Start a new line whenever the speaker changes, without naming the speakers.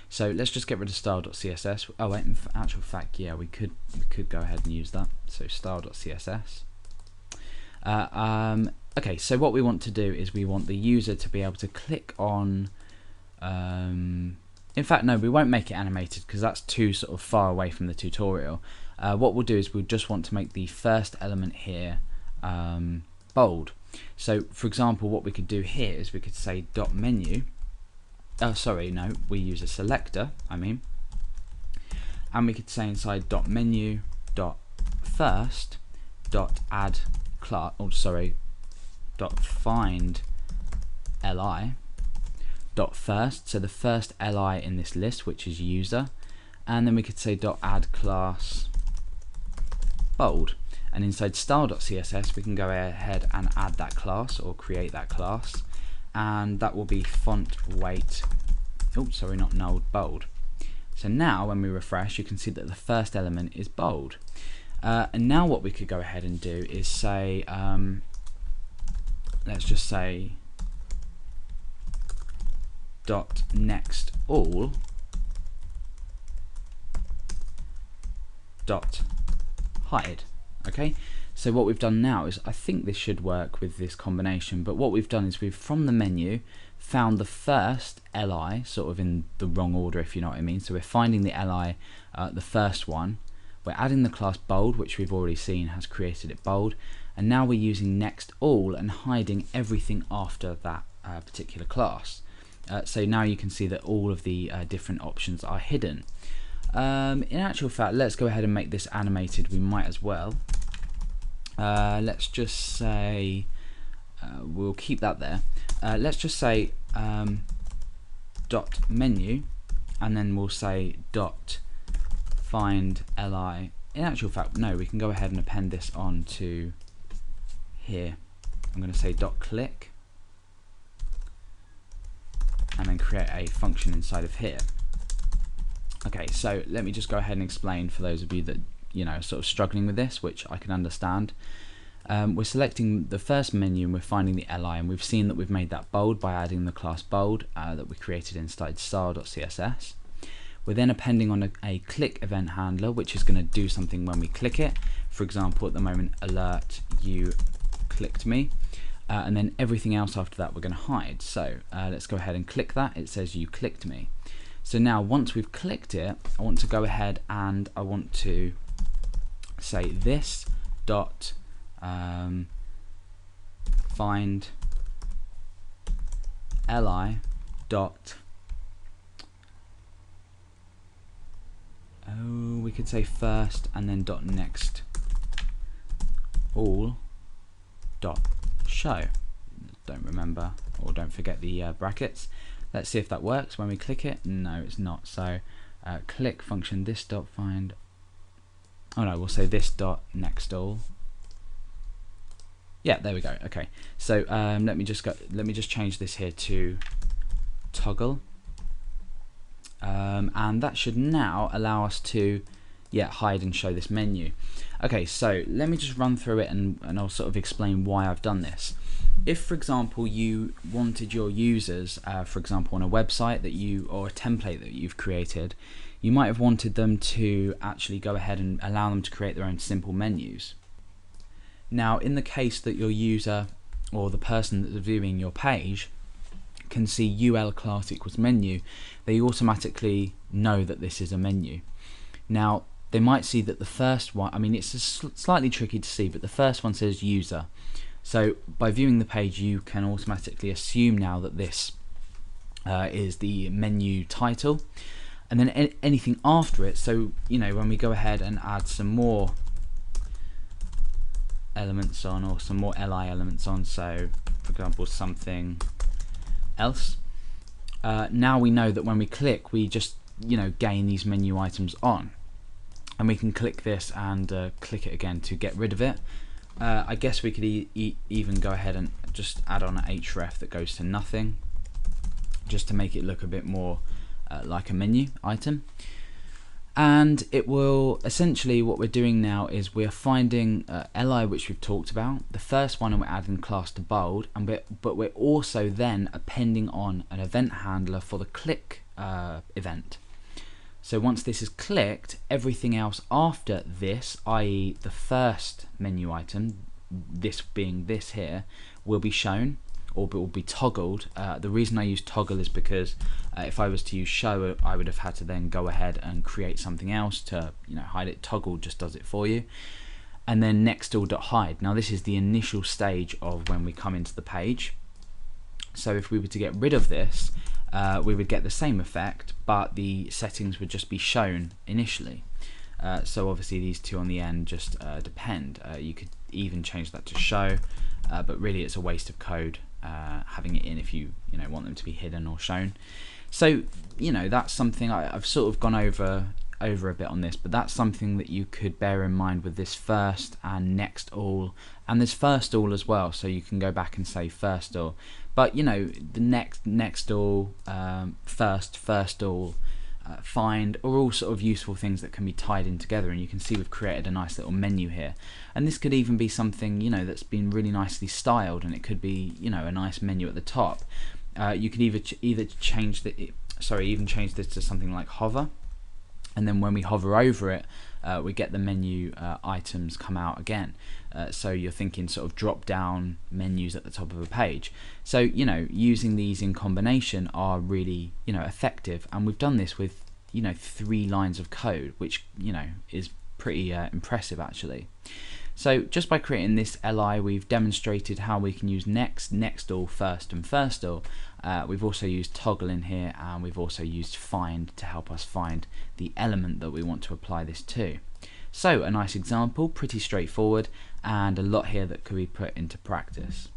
So let's just get rid of style.css. Oh wait, in actual fact, yeah, we could go ahead and use that. So style.css. Okay, so what we want to do is we want the user to be able to click on. In fact, no, we won't make it animated because that's too sort of far away from the tutorial. What we'll do is we'll just want to make the first element here bold. So, for example, what we could do here is we could say dot menu. Oh, sorry, no, we use a selector. And we could say inside dot menu dot first dot add class. Oh, sorry, dot find li dot first. So the first li in this list, which is user, and then we could say dot add class bold. And inside style.css we can go ahead and add that class or create that class, and that will be font weight, oh sorry, not null, bold. So now when we refresh, you can see that the first element is bold. And now what we could go ahead and do is say, let's just say dot nextAll dot hide. Okay, so what we've done now is, I think this should work with this combination, but what we've done is we've from the menu found the first li sort of in the wrong order, if you know what I mean. So we're finding the li, the first one, we're adding the class bold, which we've already seen has created it bold, and now we're using nextAll and hiding everything after that particular class. So now you can see that all of the different options are hidden. In actual fact, let's go ahead and make this animated. We might as well. Let's just say we'll keep that there. Let's just say dot menu, and then we'll say dot find li. In actual fact, no, we can go ahead and append this on to here. I'm going to say dot click, and then create a function inside of here. Okay, so let me just go ahead and explain for those of you that are sort of struggling with this, which I can understand. We're selecting the first menu and we're finding the li, and we've seen that we've made that bold by adding the class bold that we created inside style.css. We're then appending on a click event handler, which is going to do something when we click it. For example, at the moment, alert you clicked me, and then everything else after that we're going to hide. So let's go ahead and click that. It says you clicked me. So now once we've clicked it, I want to go ahead and I want to say this dot find li dot, oh, we could say first and then dot next all dot show. Don't remember, or don't forget the brackets. Let's see if that works when we click it. No, it's not. So click function this dot find, oh no, we'll say this dot next all. Yeah, there we go. Okay, so let me just change this here to toggle, and that should now allow us to hide and show this menu. Okay, so let me just run through it and I'll sort of explain why I've done this. If, for example, you wanted your users, for example, on a website or a template that you've created, you might have wanted them to actually go ahead and allow them to create their own simple menus. Now, in the case that your user or the person that's viewing your page can see ul class equals menu, they automatically know that this is a menu. Now, they might see that the first one, I mean, it's slightly tricky to see, but the first one says user. So by viewing the page, you can automatically assume now that this is the menu title, and then anything after it. So when we go ahead and add some more elements on, or some more li elements on, so for example something else, now we know that when we click, we just gain these menu items on, and we can click this and click it again to get rid of it. I guess we could even go ahead and just add on an href that goes to nothing, just to make it look a bit more like a menu item. And it will essentially, what we're doing now is we're finding li, which we've talked about, the first one, and we're adding class to bold, and but we're also then appending on an event handler for the click event. So once this is clicked, everything else after this, i.e. the first menu item, this being this here, will be shown, or will be toggled. The reason I use toggle is because if I was to use show, I would have had to then go ahead and create something else to hide it. Toggle just does it for you. And then nextAll.hide. Now this is the initial stage of when we come into the page. So if we were to get rid of this, we would get the same effect, but the settings would just be shown initially. So obviously these two on the end just depend. You could even change that to show, but really it's a waste of code having it in if you want them to be hidden or shown. So that's something I've sort of gone over a bit on this, but that's something that you could bear in mind with this first and nextAll, and there's firstAll as well, so you can go back and say firstAll, but the nextAll, firstAll, find are all sort of useful things that can be tied in together, and you can see we've created a nice little menu here. And this could even be something that's been really nicely styled, and it could be a nice menu at the top. You could either change even change this to something like hover, and then when we hover over it, we get the menu items come out again. So you're thinking sort of drop down menus at the top of a page. So using these in combination are really effective, and we've done this with 3 lines of code, which is pretty impressive actually. So just by creating this li, we've demonstrated how we can use nextAll, first, and firstAll. We've also used toggle in here, and we've also used find to help us find the element that we want to apply this to. So a nice example, pretty straightforward, and a lot here that could be put into practice.